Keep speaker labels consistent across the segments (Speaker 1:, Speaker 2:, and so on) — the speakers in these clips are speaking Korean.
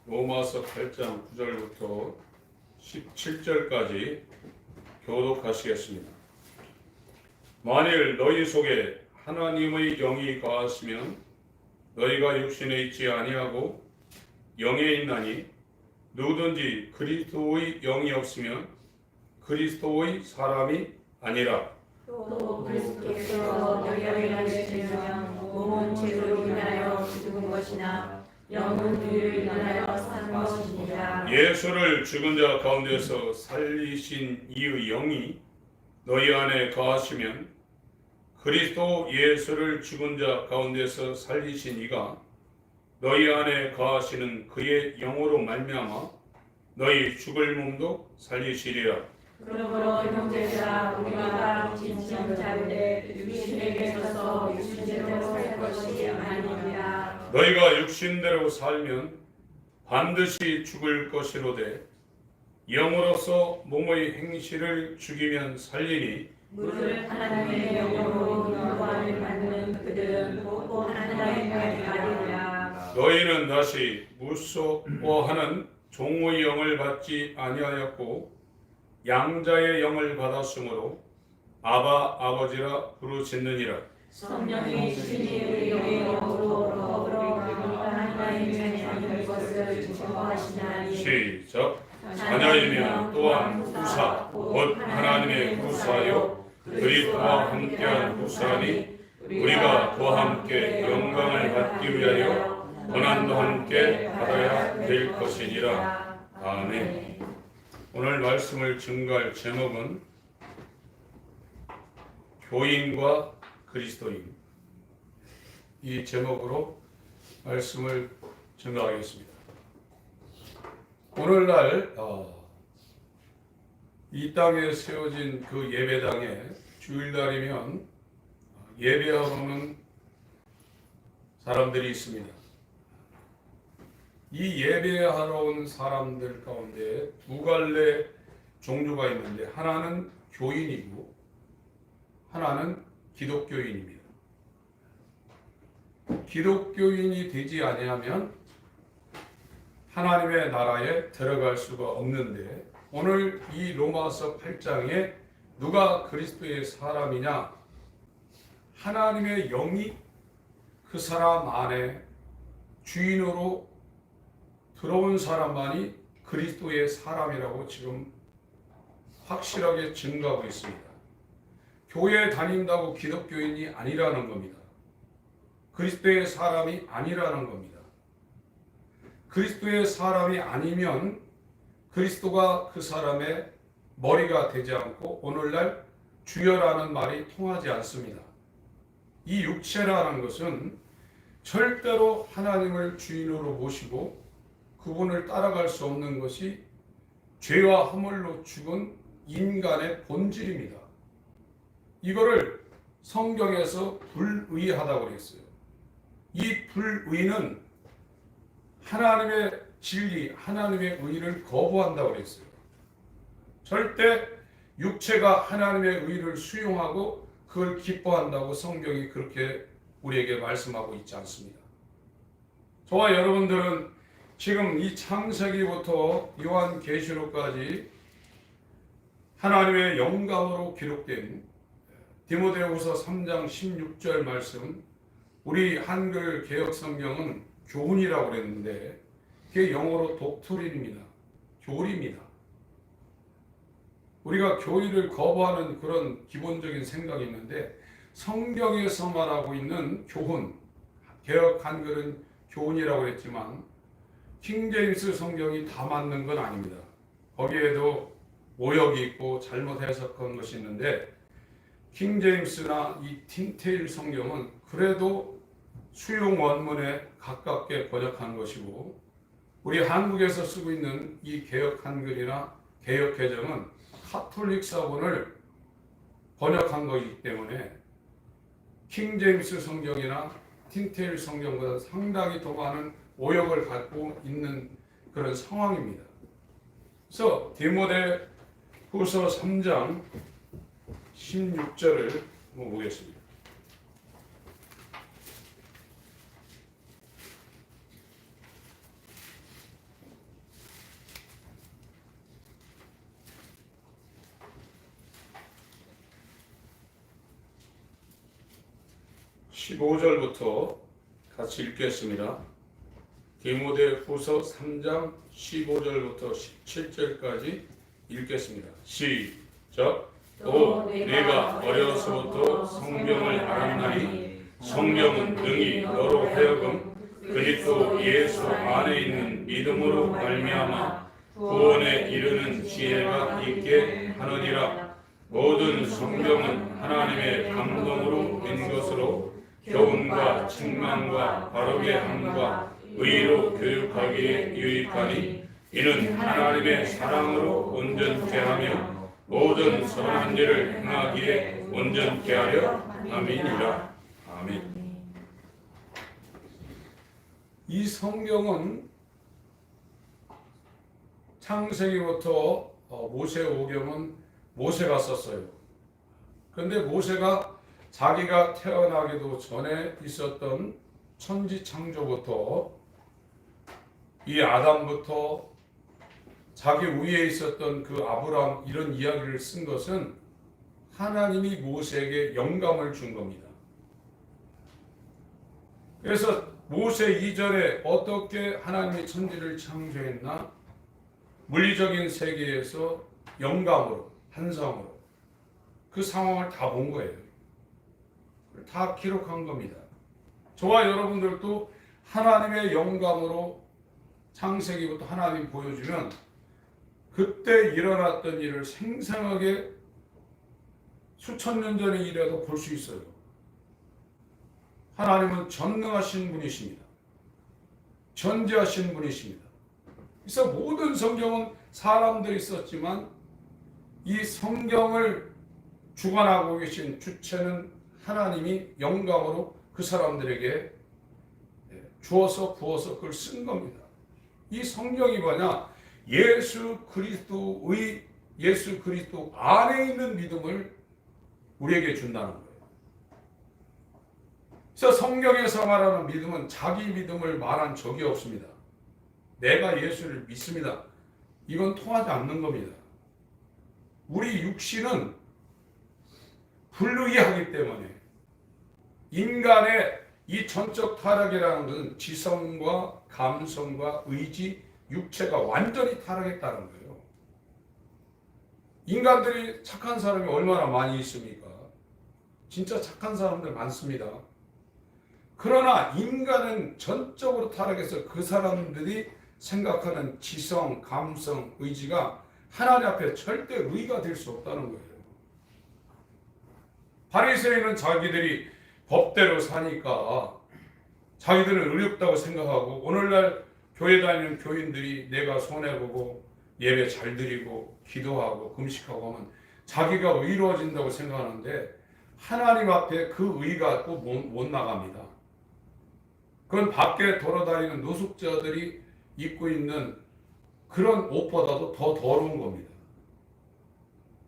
Speaker 1: 로마서 8장 9절부터 17절까지 교독하시겠습니다. 만일 너희 속에 하나님의 영이 거하시면 너희가 육신에 있지 아니하고 영에 있나니 누구든지 그리스도의 영이 없으면 그리스도의 사람이 아니라.
Speaker 2: 또 그리스도께서 너희를 계시면 몸은 죄로 인하여 죽은 것이나 영은 의를 인하여 산 것이니라.
Speaker 1: 예수를 죽은 자 가운데서 살리신 이의 영이 너희 안에 거하시면 그리스도 예수를 죽은 자 가운데서 살리신 이가 너희 안에 거하시는 그의 영으로 말미암아 너희 죽을 몸도 살리시리라.
Speaker 2: 그러므로 형제들아, 우리가 진정 자유되 육신에게 서서 육신대로 살 것이 아니니라.
Speaker 1: 너희가 육신대로 살면 반드시 죽을 것이로되 영으로서 몸의 행실을 죽이면 살리니
Speaker 2: 무릇 하나님의 영으로 영광을 받는 그들은 곧 하나님의 아들이라.
Speaker 1: 너희는 다시 무서워하는 종의 영을 받지 아니하였고 양자의 영을 받았으므로 아바 아버지라 부르짖느니라.
Speaker 2: 성령이 주신 우리의 영으로 더불어 하나님의 자녀의 것을 증거하시나니.
Speaker 1: 시작. 자녀이면 또한 후사 곧 하나님의 후사요 그리스도와 함께한 후사니 우리가 그와 함께 영광을 받기 위하여 고난도 함께 받아야 될 것이니라. 아멘. 오늘 말씀을 증거할 제목은 교인과 그리스도인, 이 제목으로 말씀을 증거하겠습니다. 오늘날 이 땅에 세워진 그 예배당에 주일날이면 예배하러 오는 사람들이 있습니다. 이 예배하러 온 사람들 가운데 두 갈래 종류가 있는데 하나는 교인이고 하나는 기독교인입니다. 기독교인이 되지 아니하면 하나님의 나라에 들어갈 수가 없는데 오늘 이 로마서 8장에 누가 그리스도의 사람이냐? 하나님의 영이 그 사람 안에 주인으로 들어온 사람만이 그리스도의 사람이라고 지금 확실하게 증거하고 있습니다. 교회 다닌다고 기독교인이 아니라는 겁니다. 그리스도의 사람이 아니라는 겁니다. 그리스도의 사람이 아니면 그리스도가 그 사람의 머리가 되지 않고 오늘날 주여라는 말이 통하지 않습니다. 이 육체라는 것은 절대로 하나님을 주인으로 모시고 그분을 따라갈 수 없는 것이 죄와 허물로 죽은 인간의 본질입니다. 이거를 성경에서 불의하다고 그랬어요. 이 불의는 하나님의 진리, 하나님의 의를 거부한다고 그랬어요. 절대 육체가 하나님의 의를 수용하고 그걸 기뻐한다고 성경이 그렇게 우리에게 말씀하고 있지 않습니다. 저와 여러분들은 지금 이 창세기부터 요한계시록까지 하나님의 영감으로 기록된 디모데후서 3장 16절 말씀, 우리 한글 개역 성경은 교훈이라고 그랬는데 그게 영어로 독트린입니다. 교리입니다. 우리가 교리를 거부하는 그런 기본적인 생각이 있는데 성경에서 말하고 있는 교훈, 개역 한글은 교훈이라고 했지만 킹제임스 성경이 다 맞는 건 아닙니다. 거기에도 오역이 있고 잘못 해석한 것이 있는데 킹제임스나 이 틴테일 성경은 그래도 수용 원문에 가깝게 번역한 것이고 우리 한국에서 쓰고 있는 이 개역 한글이나 개역 개정은 카톨릭 사본을 번역한 것이기 때문에 킹제임스 성경이나 틴테일 성경보다 상당히 더 많은 오역을 갖고 있는 그런 상황입니다. 그래서 디모데후서 3장 16절을 보겠습니다. 15절부터 같이 읽겠습니다. 디모데후서 3장 15절부터 17절까지 읽겠습니다. 시작. 또 내가 어려서부터 성경을 알았나니 성경은 능히 너로 하여금 그리스도 예수 안에 있는 믿음으로 말미암아 구원에 이르는 지혜가 있게 하느니라. 모든 성경은 하나님의 감동으로 된 것으로 교훈과 책망과 바르게 함과 의로 교육하기에 유익하니 이는 하나님의 사랑으로 온전케 하며 모든 선한 일을 행하기에 온전케 하려 함이니라. 아멘. 이 성경은 창세기부터 모세오경은 모세가 썼어요. 그런데 모세가 자기가 태어나기도 전에 있었던 천지 창조부터 이 아담부터 자기 위에 있었던 그 아브라함 이런 이야기를 쓴 것은 하나님이 모세에게 영감을 준 겁니다. 그래서 모세 이전에 어떻게 하나님이 천지를 창조했나? 물리적인 세계에서 영감으로, 환상으로 그 상황을 다 본 거예요. 다 기록한 겁니다. 저와 여러분들도 하나님의 영감으로 창세기부터 하나님 보여주면 그때 일어났던 일을 생생하게 수천 년 전의 일이라도 볼 수 있어요. 하나님은 전능하신 분이십니다. 전지하신 분이십니다. 그래서 모든 성경은 사람들이 썼지만 이 성경을 주관하고 계신 주체는 하나님이 영감으로 그 사람들에게 주어서 부어서 그걸 쓴 겁니다. 이 성경이 뭐냐? 예수 그리스도 안에 있는 믿음을 우리에게 준다는 거예요. 그래서 성경에서 말하는 믿음은 자기 믿음을 말한 적이 없습니다. 내가 예수를 믿습니다. 이건 통하지 않는 겁니다. 우리 육신은 불의하기 때문에 인간의 이 전적 타락이라는 것은 지성과 감성과 의지, 육체가 완전히 타락했다는 거예요. 인간들이 착한 사람이 얼마나 많이 있습니까? 진짜 착한 사람들 많습니다. 그러나 인간은 전적으로 타락해서 그 사람들이 생각하는 지성, 감성, 의지가 하나님 앞에 절대 의가 될 수 없다는 거예요. 바리새인은 자기들이 법대로 사니까 자기들은 의롭다고 생각하고 오늘날 교회 다니는 교인들이 내가 손해보고 예배 잘 드리고 기도하고 금식하고 하면 자기가 의로워진다고 생각하는데 하나님 앞에 그 의가 또 못 나갑니다. 그건 밖에 돌아다니는 노숙자들이 입고 있는 그런 옷보다도 더 더러운 겁니다.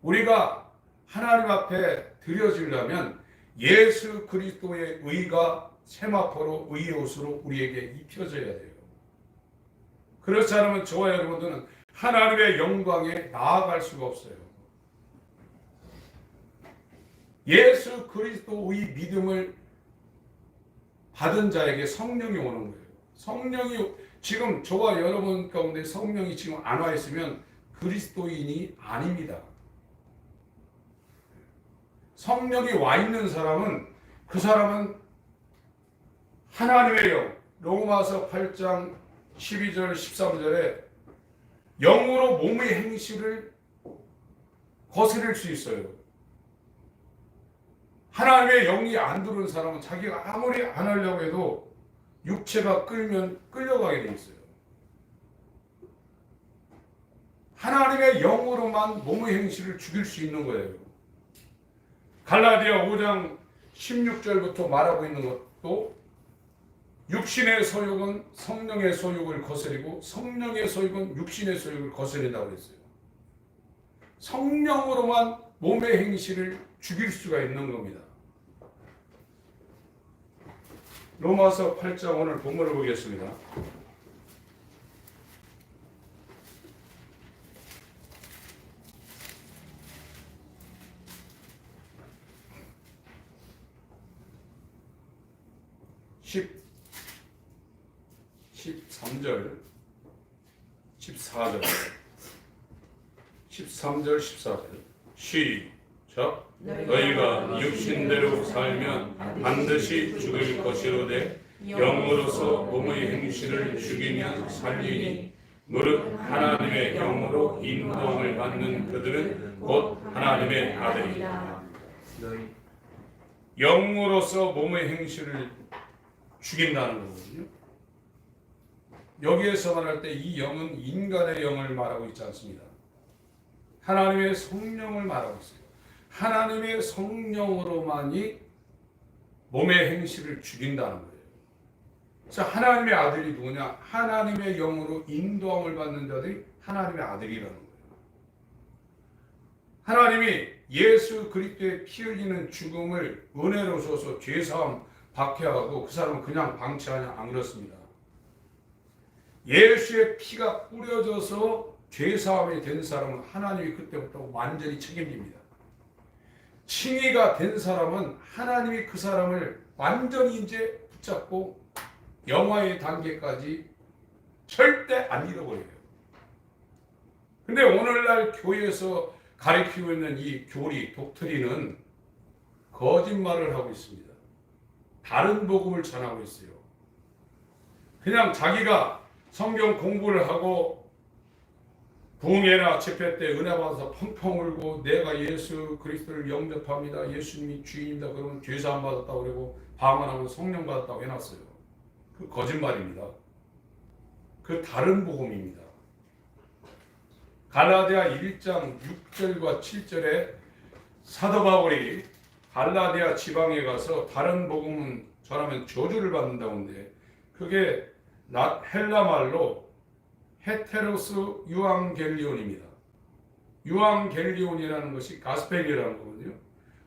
Speaker 1: 우리가 하나님 앞에 드려지려면 예수 그리스도의 의가 세마포로 의의 옷으로 우리에게 입혀져야 돼요. 그렇지 않으면 저와 여러분들은 하나님의 영광에 나아갈 수가 없어요. 예수 그리스도의 믿음을 받은 자에게 성령이 오는 거예요. 성령이 지금 저와 여러분 가운데 성령이 지금 안 와 있으면 그리스도인이 아닙니다. 성령이 와 있는 사람은 그 사람은 하나님의 영, 로마서 8장 12절 13절에 영으로 몸의 행실을 거스릴 수 있어요. 하나님의 영이 안 들어온 사람은 자기가 아무리 안 하려고 해도 육체가 끌면 끌려가게 돼 있어요. 하나님의 영으로만 몸의 행실을 죽일 수 있는 거예요. 갈라디아 5장 16절부터 말하고 있는 것도 육신의 소욕은 성령의 소욕을 거스리고 성령의 소욕은 육신의 소욕을 거스린다고 했어요. 성령으로만 몸의 행실을 죽일 수가 있는 겁니다. 로마서 8장 오늘 본문을 보겠습니다. 13절 14절 13절 14절 시작. 너희가 육신대로 살면 반드시 죽을 것이로되 영으로서 몸의 행실을 죽이면 살리니 무릇 하나님의 영으로 인도함을 받는 그들은 곧 하나님의 아들이다. 영으로서 몸의 행실을 죽인다는 거거든요. 여기에서 말할 때 이 영은 인간의 영을 말하고 있지 않습니다. 하나님의 성령을 말하고 있어요. 하나님의 성령으로만이 몸의 행실을 죽인다는 거예요. 그래서 하나님의 아들이 누구냐? 하나님의 영으로 인도함을 받는 자들이 하나님의 아들이라는 거예요. 하나님이 예수 그리스도의 피 흘리는 죽음을 은혜로 줘서 죄사함 받게 하고 그 사람은 그냥 방치하냐? 안 그렇습니다. 예수의 피가 뿌려져서 죄사함이 된 사람은 하나님이 그때부터 완전히 책임집니다. 칭의가 된 사람은 하나님이 그 사람을 완전히 이제 붙잡고 영화의 단계까지 절대 안 잃어버려요. 근데 오늘날 교회에서 가르치고 있는 이 교리, 독트리는 거짓말을 하고 있습니다. 다른 복음을 전하고 있어요. 그냥 자기가 성경 공부를 하고 부흥회나 집회 때 은혜 받아서 펑펑 울고 내가 예수 그리스도를 영접합니다. 예수님이 주인입니다. 그러면 죄사함 받았다고 그러고 방언하면 성령 받았다고 해놨어요. 그 거짓말입니다. 그 다른 복음입니다. 갈라디아 1장 6절과 7절에 사도 바울이 갈라디아 지방에 가서 다른 복음은 전하면 저주를 받는다고 하는데 그게 헬라 말로 헤테로스 유앙겔리온입니다. 유앙겔리온이라는 것이 가스펠이라는 거거든요.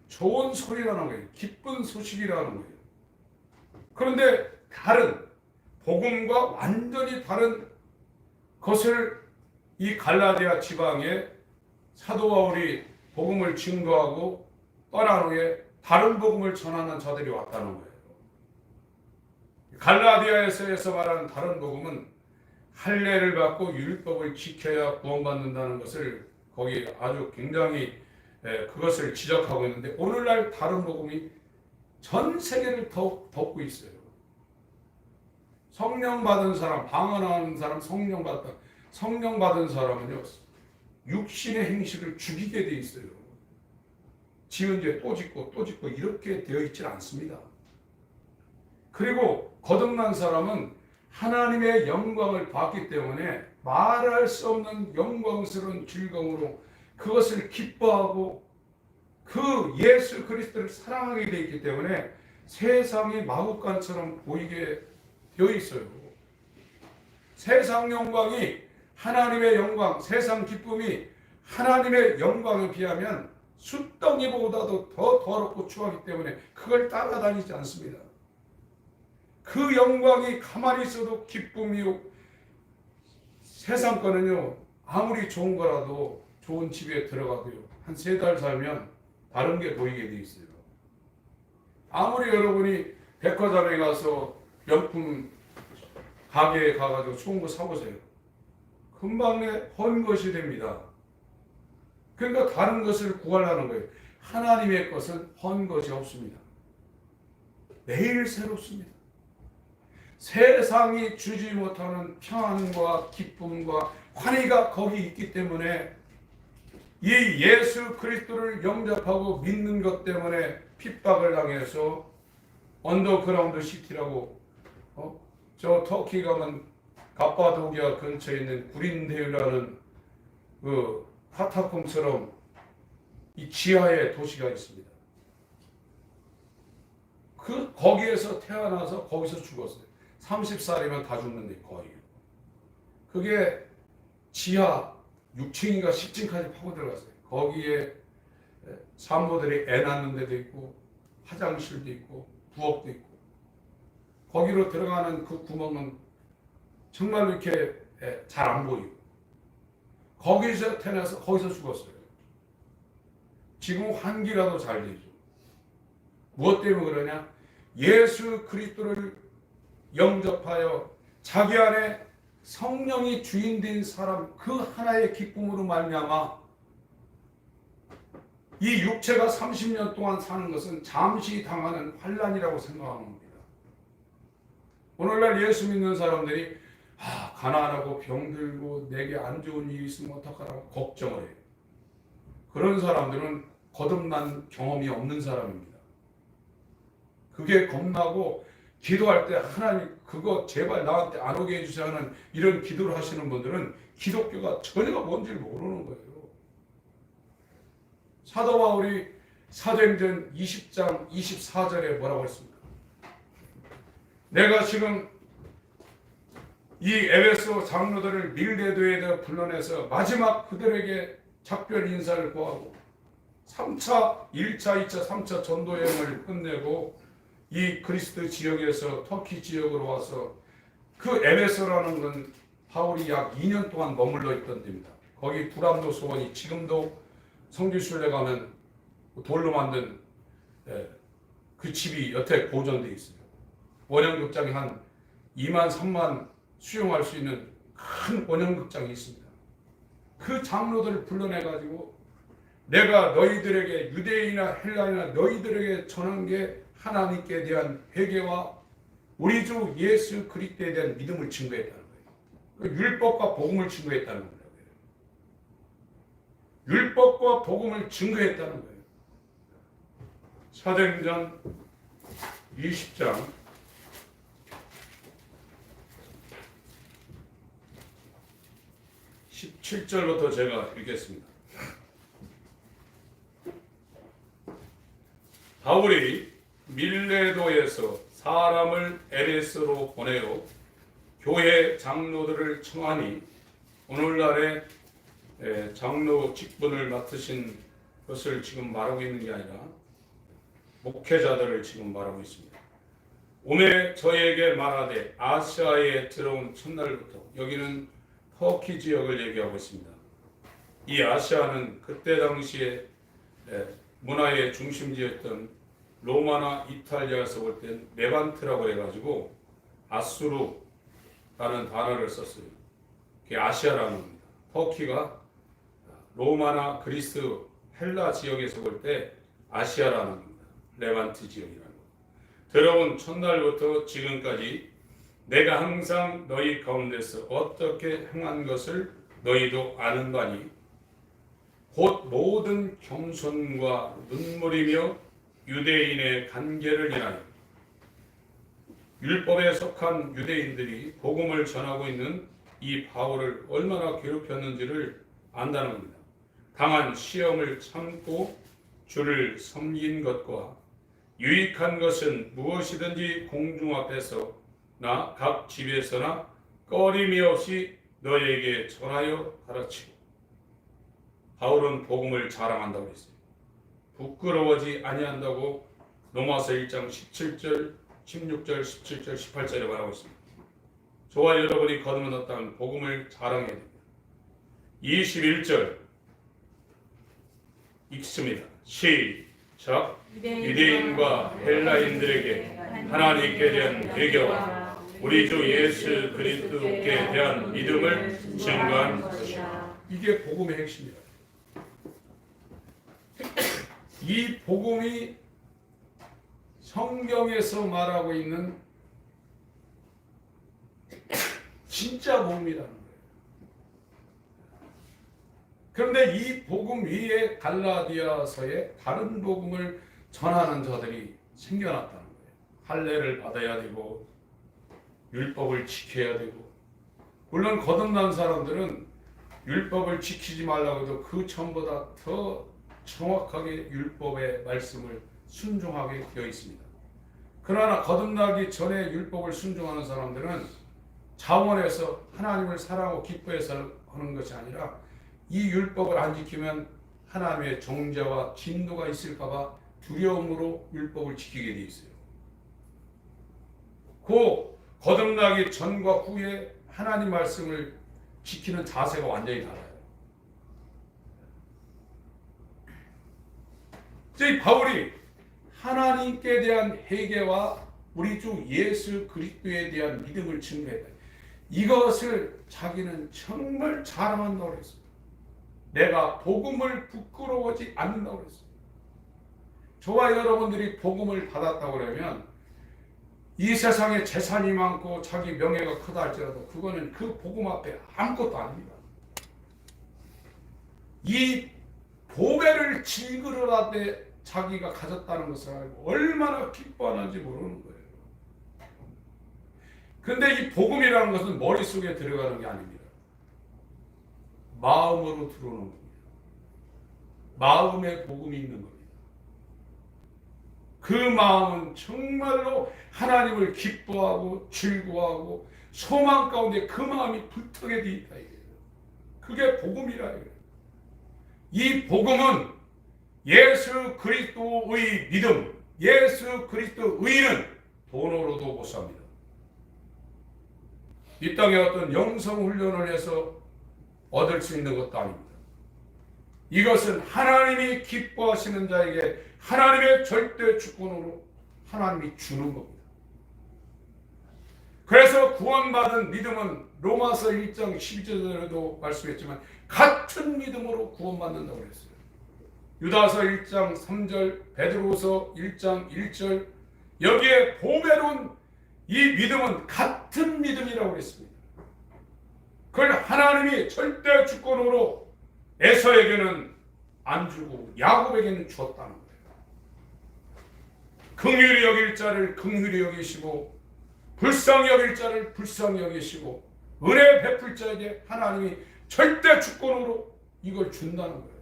Speaker 1: 좋은 소리라는 거예요. 기쁜 소식이라는 거예요. 그런데 다른 복음과 완전히 다른 것을 이 갈라디아 지방에 사도 바울이 복음을 증거하고 떠난 후에 다른 복음을 전하는 자들이 왔다는 거예요. 갈라디아에서 말하는 다른 복음은 할례를 받고 율법을 지켜야 구원받는다는 것을 거기 아주 굉장히 그것을 지적하고 있는데 오늘날 다른 복음이 전 세계를 덮고 있어요. 성령 받은 사람, 방언하는 사람, 성령 받은 사람은요 육신의 행실을 죽이게 돼 있어요. 지은 죄 또 짓고 또 짓고 이렇게 되어 있지 않습니다. 그리고 거듭난 사람은 하나님의 영광을 받기 때문에 말할 수 없는 영광스러운 즐거움으로 그것을 기뻐하고 그 예수 그리스도를 사랑하게 되어 있기 때문에 세상이 마구간처럼 보이게 되어 있어요. 세상 영광이 하나님의 영광, 세상 기쁨이 하나님의 영광에 비하면 숫덩이보다도 더 더럽고 추하기 때문에 그걸 따라다니지 않습니다. 그 영광이 가만히 있어도 기쁨이요. 세상 거는요 아무리 좋은 거라도 좋은 집에 들어가도요 한 3달 살면 다른 게 보이게 돼 있어요. 아무리 여러분이 백화점에 가서 명품 가게에 가가지고 좋은 거 사보세요. 금방 헌 것이 됩니다. 그러니까 다른 것을 구하려는 거예요. 하나님의 것은 헌 것이 없습니다. 매일 새롭습니다. 세상이 주지 못하는 평안과 기쁨과 환희가 거기 있기 때문에 이 예수 그리스도를 영접하고 믿는 것 때문에 핍박을 당해서 언더그라운드 시티라고 저 터키 가면 갑바도기아 근처에 있는 구린데유라는 그 카타콤처럼 이 지하에 도시가 있습니다. 거기에서 태어나서 거기서 죽었어요. 30살이면 다 죽는데 거의. 그게 지하 6층인가 10층까지 파고 들어갔어요. 거기에 산모들이 애 낳는 데도 있고 화장실도 있고 부엌도 있고 거기로 들어가는 그 구멍은 정말 이렇게 잘 안 보이고 거기서 태어나서 거기서 죽었어요. 지금 환기라도 잘 되죠. 무엇 때문에 그러냐? 예수 그리스도를 영접하여 자기 안에 성령이 주인된 사람, 그 하나의 기쁨으로 말미암아 이 육체가 30년 동안 사는 것은 잠시 당하는 환난이라고 생각하는 겁니다. 오늘날 예수 믿는 사람들이 가난하고 병들고 내게 안 좋은 일이 있으면 어떡하라고 걱정을 해요. 그런 사람들은 거듭난 경험이 없는 사람입니다. 그게 겁나고 기도할 때 하나님 그거 제발 나한테 안 오게 해주세요 하는 이런 기도를 하시는 분들은 기독교가 전혀 뭔지를 모르는 거예요. 사도 바울이 사도행전 20장 24절에 뭐라고 했습니까? 내가 지금 이 에베소 장로들을 밀레도에다 불러내서 마지막 그들에게 작별 인사를 구하고 3차, 1차, 2차, 3차 전도 여행을 끝내고 이 그리스 지역에서 터키 지역으로 와서 그 에베소라는 건 바울이 약 2년 동안 머물러 있던 데입니다. 거기 두람노 소원이 지금도 성지순례 가면 돌로 만든 그 집이 여태 보존되어 있어요. 원형극장이 한 2만 3만 수용할 수 있는 큰 원형극장이 있습니다. 그 장로들을 불러내가지고 내가 너희들에게 유대인이나 헬라인이나 너희들에게 전한 게 하나님께 대한 회개와 우리 주 예수 그리스도에 대한 믿음을 증거했다는 거예요. 율법과 복음을 증거했다는 거예요. 율법과 복음을 증거했다는 거예요. 사도행전 20장 17절부터 제가 읽겠습니다. 바울이 밀레도에서 사람을 에베소로 보내어 교회 장로들을 청하니 오늘날의 장로 직분을 맡으신 것을 지금 말하고 있는 게 아니라 목회자들을 지금 말하고 있습니다. 오매 저에게 말하되 아시아에 들어온 첫날부터, 여기는 터키 지역을 얘기하고 있습니다. 이 아시아는 그때 당시에 문화의 중심지였던 로마나 이탈리아에서 볼 땐 레반트라고 해가지고 아수르라는 단어를 썼어요. 그게 아시아라는 겁니다. 터키가 로마나 그리스, 헬라 지역에서 볼 때 아시아라는 겁니다. 레반트 지역이라는 거. 들어온 첫날부터 지금까지 내가 항상 너희 가운데서 어떻게 행한 것을 너희도 아는 바니 곧 모든 겸손과 눈물이며 유대인의 간계를 인하여 율법에 속한 유대인들이 복음을 전하고 있는 이 바울을 얼마나 괴롭혔는지를 안다는 겁니다. 당한 시험을 참고 주를 섬긴 것과 유익한 것은 무엇이든지 공중 앞에서나 각 집에서나 꺼림이 없이 너희에게 전하여 가르치고, 바울은 복음을 자랑한다고 했어요. 부끄러워지 아니한다고 로마서 1장 17절, 16절, 17절, 18절에 말하고 있습니다. 저와 여러분이 거듭은 어떤 복음을 자랑해야 됩니다. 21절 읽습니다. 시작. 유대인과 헬라인들에게 하나님께 대한 회개와 우리 주 예수 그리스도께 대한 믿음을 증거한 것이다. 이게 복음의 핵심이다. 이 복음이 성경에서 말하고 있는 진짜 복음이라는 거예요. 그런데 이 복음 위에 갈라디아서에 다른 복음을 전하는 자들이 생겨났다는 거예요. 할례를 받아야 되고 율법을 지켜야 되고, 물론 거듭난 사람들은 율법을 지키지 말라고 해도 그 전보다 더 정확하게 율법의 말씀을 순종하게 되어 있습니다. 그러나 거듭나기 전에 율법을 순종하는 사람들은 자원해서 하나님을 사랑하고 기뻐해서 하는 것이 아니라 이 율법을 안 지키면 하나님의 정죄와 진노가 있을까 봐 두려움으로 율법을 지키게 돼 있어요. 그 거듭나기 전과 후에 하나님 말씀을 지키는 자세가 완전히 달라요. 이 바울이 하나님께 대한 회개와 우리 주 예수 그리스도에 대한 믿음을 증거했다. 이것을 자기는 정말 자랑한다고 그랬어요. 내가 복음을 부끄러워하지 않는다고 그랬어요. 저와 여러분들이 복음을 받았다고 그러면 이 세상에 재산이 많고 자기 명예가 크다 할지라도 그거는 그 복음 앞에 아무것도 아닙니다. 이 보배를 질그릇하되 자기가 가졌다는 것을 알고 얼마나 기뻐하는지 모르는 거예요. 근데 이 복음이라는 것은 머릿속에 들어가는 게 아닙니다. 마음으로 들어오는 겁니다. 마음에 복음이 있는 겁니다. 그 마음은 정말로 하나님을 기뻐하고 즐거워하고 소망 가운데 그 마음이 불타게 되어 있다. 그게 복음이라. 이 복음은 예수 그리스도의 믿음, 예수 그리스도 의는 돈으로도 못 삽니다. 이 땅에 어떤 영성 훈련을 해서 얻을 수 있는 것도 아닙니다. 이것은 하나님이 기뻐하시는 자에게 하나님의 절대 주권으로 하나님이 주는 겁니다. 그래서 구원받은 믿음은 로마서 1장 12절에도 말씀했지만 같은 믿음으로 구원받는다고 그랬어요. 유다서 1장 3절, 베드로서 1장 1절, 여기에 보배로운 이 믿음은 같은 믿음이라고 그랬습니다. 그걸 하나님이 절대 주권으로 에서에게는 안 주고 야곱에게는 주었다는 거예요. 긍휼히 여길 자를 긍휼히 여기시고 불쌍히 여길 자를 불쌍히 여기시고 은혜 베풀 자에게 하나님이 절대 주권으로 이걸 준다는 거예요.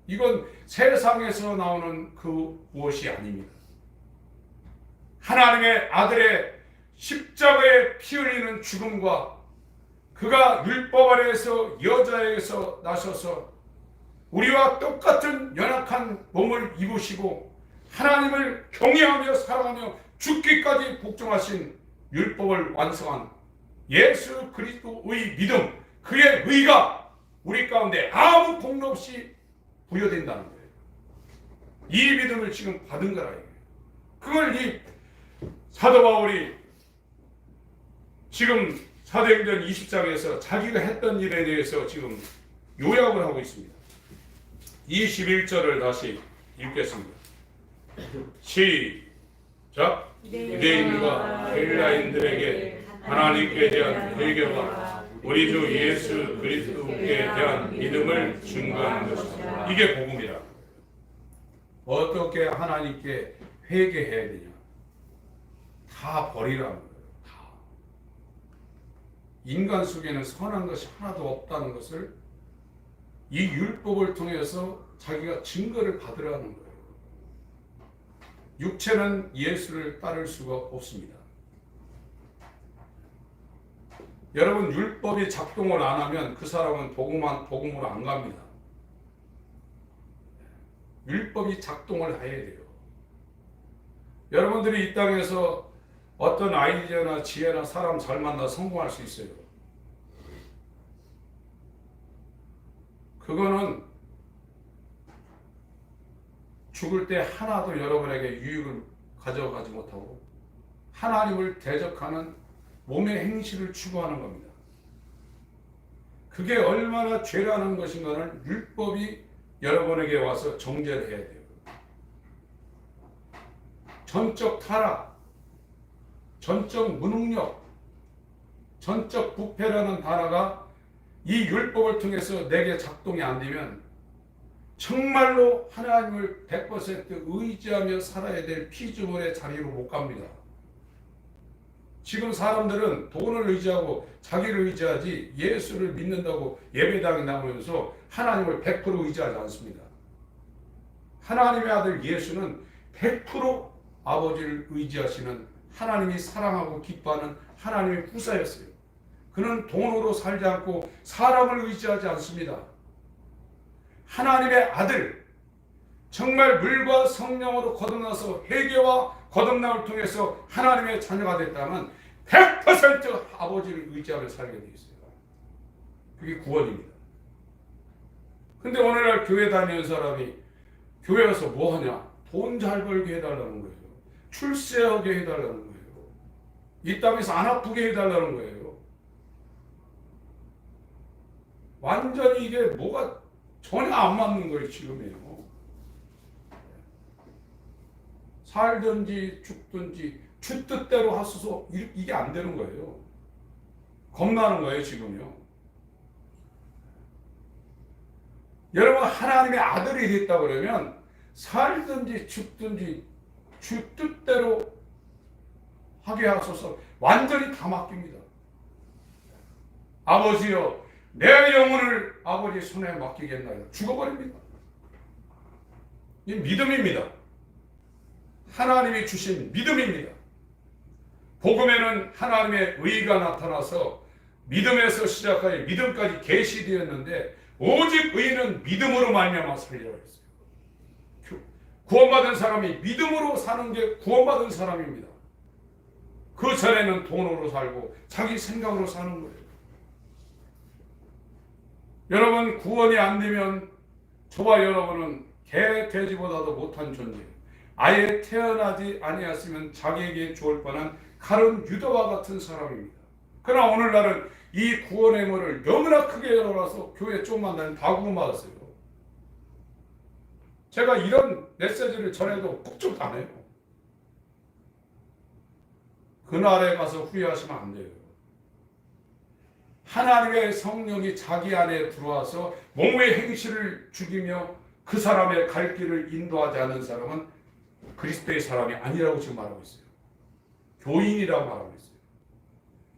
Speaker 1: 이건 세상에서 나오는 그 무엇이 아닙니다. 하나님의 아들의 십자가에 피 흘리는 죽음과 그가 율법 아래에서 여자에게서 나셔서 우리와 똑같은 연약한 몸을 입으시고 하나님을 경외하며 사랑하며 죽기까지 복종하신 율법을 완성한 예수 그리스도의 믿음, 그의 의가 우리 가운데 아무 공로 없이 부여된다는 거예요. 이 믿음을 지금 받은 거라. 그걸 이 사도 바울이 지금 사도행전 20장에서 자기가 했던 일에 대해서 지금 요약을 하고 있습니다. 21절을 다시 읽겠습니다. 시작. 유대인과 헬라인들에게 하나님께 대한 회개와 우리 주 예수 그리스도께 대한 믿음을 증거하는 것입니다. 이게 복음이라. 어떻게 하나님께 회개해야 되냐? 다 버리라는 거예요. 다. 인간 속에는 선한 것이 하나도 없다는 것을 이 율법을 통해서 자기가 증거를 받으라는 거예요. 육체는 예수를 따를 수가 없습니다. 여러분, 율법이 작동을 안 하면 그 사람은 복음으로 안 갑니다. 율법이 작동을 해야 돼요. 여러분들이 이 땅에서 어떤 아이디어나 지혜나 사람 잘 만나 성공할 수 있어요. 그거는 죽을 때 하나도 여러분에게 유익을 가져가지 못하고 하나님을 대적하는 몸의 행실을 추구하는 겁니다. 그게 얼마나 죄라는 것인가를 율법이 여러분에게 와서 정죄를 해야 돼요. 전적 타락, 전적 무능력, 전적 부패라는 단어가 이 율법을 통해서 내게 작동이 안 되면 정말로 하나님을 100% 의지하며 살아야 될 피조물의 자리로 못 갑니다. 지금 사람들은 돈을 의지하고 자기를 의지하지 예수를 믿는다고 예배당에 나오면서 하나님을 100% 의지하지 않습니다. 하나님의 아들 예수는 100% 아버지를 의지하시는 하나님이 사랑하고 기뻐하는 하나님의 후사였어요. 그는 돈으로 살지 않고 사람을 의지하지 않습니다. 하나님의 아들, 정말 물과 성령으로 거듭나서 회개와 거듭남을 통해서 하나님의 자녀가 됐다면 100% 아버지를 의지하며 살게 되어 있어요. 그게 구원입니다. 근데 오늘날 교회 다니는 사람이 교회 와서 뭐 하냐? 돈 잘 벌게 해달라는 거예요. 출세하게 해달라는 거예요. 이 땅에서 안 아프게 해달라는 거예요. 완전히 이게 뭐가 전혀 안 맞는 거예요, 지금이에요. 살든지 죽든지 주 뜻대로 하소서, 이게 안 되는 거예요. 겁나는 거예요, 지금요. 여러분, 하나님의 아들이 됐다 그러면 살든지 죽든지 주 뜻대로 하게 하소서, 완전히 다 맡깁니다. 아버지여, 내 영혼을 아버지 손에 맡기겠나요? 죽어버립니다. 이 믿음입니다. 하나님이 주신 믿음입니다. 복음에는 하나님의 의가 나타나서 믿음에서 시작하여 믿음까지 계시되었는데, 오직 의는 믿음으로 말미암아 살리라 했어요. 구원받은 사람이 믿음으로 사는 게 구원받은 사람입니다. 그 전에는 돈으로 살고 자기 생각으로 사는 거예요. 여러분, 구원이 안 되면 저와 여러분은 개, 돼지보다도 못한 존재예요. 아예 태어나지 아니었으면 자기에게 주을 뻔한 가룟 유다와 같은 사람입니다. 그러나 오늘날은 이 구원의 문을 너무나 크게 열어놔서 교회 조금만 다니면 다 구원받았어요. 제가 이런 메시지를 전해도 꾹쭉 안 해요. 그날에 가서 후회하시면 안 돼요. 하나님의 성령이 자기 안에 들어와서 몸의 행실을 죽이며 그 사람의 갈 길을 인도하지 않는 사람은 그리스도의 사람이 아니라고 지금 말하고 있어요. 교인이라고 말하고 있어요.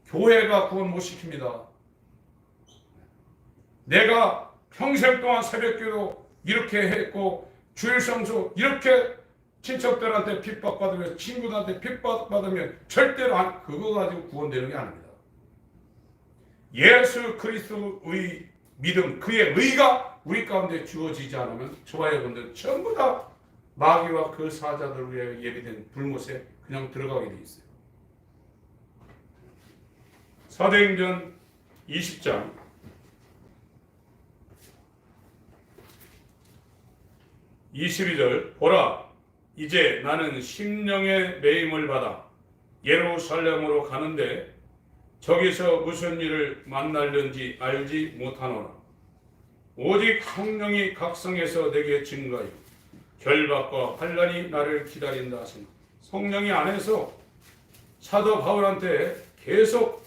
Speaker 1: 교회가 구원 못 시킵니다. 내가 평생 동안 새벽기도 이렇게 했고 주일 성수 이렇게 친척들한테 핍박받으며 친구들한테 핍박받으면 절대로 그거 가지고 구원되는 게 아닙니다. 예수 그리스도의 믿음, 그의 의가 우리 가운데 주어지지 않으면 저와 여러분들 전부 다 마귀와 그 사자들을 위해 예비된 불못에 그냥 들어가게 돼 있어요. 사도행전 20장 22절, 보라, 이제 나는 심령의 매임을 받아 예루살렘으로 가는데 저기서 무슨 일을 만날는지 알지 못하노라. 오직 성령이 각성해서 내게 증거하여 결박과 환난이 나를 기다린다 하시니, 성령이 안에서 사도 바울한테 계속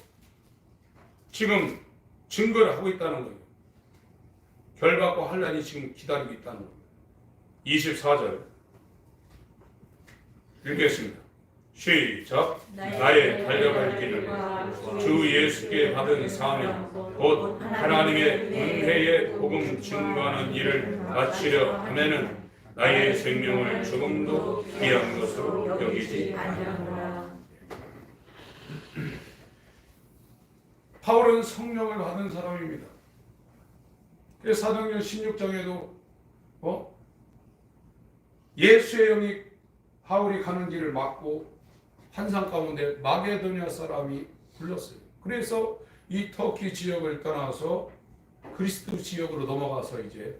Speaker 1: 지금 증거를 하고 있다는 거예요. 결박과 환난이 지금 기다리고 있다는 거예요. 24절 읽겠습니다. 시작. 나의 달려갈 길을 주 예수께 받은 사명 곧 하나님의 은혜의 복음 증거하는 일을 마치려 하면은 나의 생명을 조금도 귀한 것으로 여기지 아니하노라. 바울은 성령을 받은 사람입니다. 그래서 사도행전 16장에도 예수의 영이 바울이 가는 길을 막고 환상 가운데 마게도냐 사람이 불렀어요. 그래서 이 터키 지역을 떠나서 그리스도 지역으로 넘어가서 이제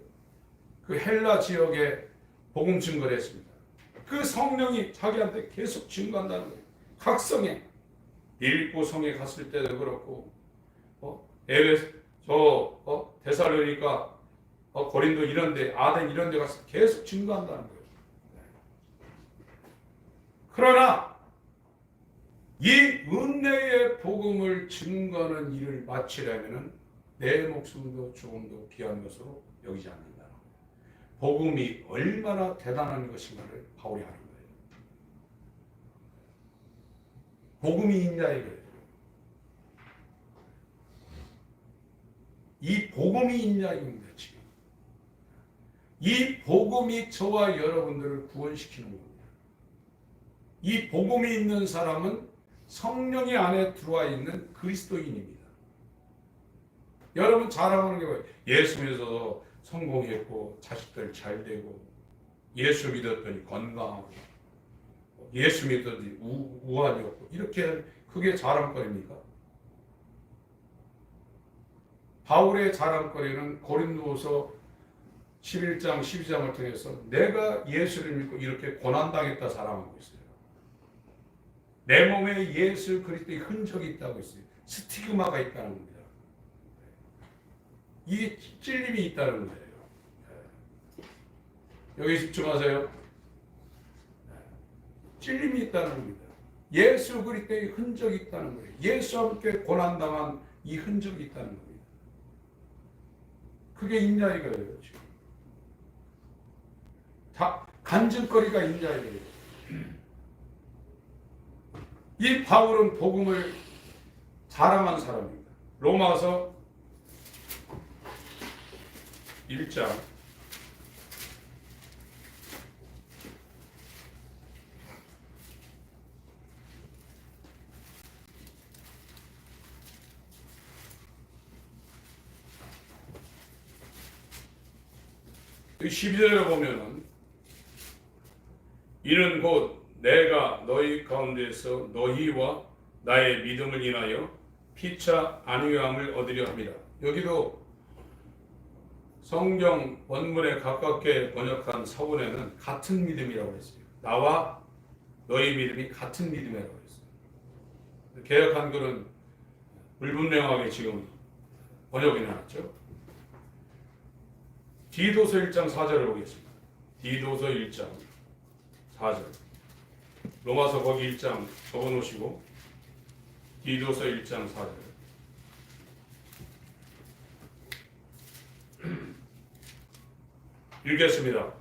Speaker 1: 그 헬라 지역에 복음 증거를 했습니다. 그 성령이 자기한테 계속 증거한다는 거예요. 각성에 빌립보 성에 갔을 때도 그렇고 데살로니가 고린도 이런데 아덴 이런데 가서 계속 증거한다는 거예요. 그러나 이 은혜의 복음을 증거하는 일을 마치려면 내 목숨도 조금도 귀한 것으로 여기지 않는다. 복음이 얼마나 대단한 것인가를 바울이 하는 거예요. 복음이 있냐 이거예요. 이 복음이 있냐 이겁니다. 지금 이 복음이 저와 여러분들을 구원시키는 겁니다. 이 복음이 있는 사람은 성령이 안에 들어와 있는 그리스도인입니다. 여러분 자랑하는 게 뭐예요? 예수 믿어서 성공했고 자식들 잘 되고 예수 믿었더니 건강하고 예수 믿었더니 우환이 없고 이렇게 그게 자랑거리입니까? 바울의 자랑거리는 고린도서 11장 12장을 통해서 내가 예수를 믿고 이렇게 고난당했다 자랑하고 있어요. 내 몸에 예수 그리스도의 흔적이 있다고 했어요. 스티그마가 있다는 겁니다. 이게 찔림이 있다는 거예요. 여기 집중하세요. 찔림이 있다는 겁니다. 예수 그리스도의 흔적이 있다는 거예요. 예수와 함께 고난당한 이 흔적이 있다는 겁니다. 그게 있냐 이거예요. 지금. 간증거리가 있냐 이거예요. 이 바울은 복음을 자랑한 사람입니다. 로마서 1장 12절에 보면은 이는 곧 내가 너희 가운데서 너희와 나의 믿음을 인하여 피차 안위함을 얻으려 함이라. 여기도 성경 원문에 가깝게 번역한 서문에는 같은 믿음이라고 했어요. 나와 너희 믿음이 같은 믿음이라고 했어요. 개역 한글은 불분명하게 지금 번역이 나왔죠. 디도서 1장 4절을 보겠습니다. 디도서 1장 4절. 로마서 거기 1장 적어놓으시고 디도서 1장 4절. 읽겠습니다.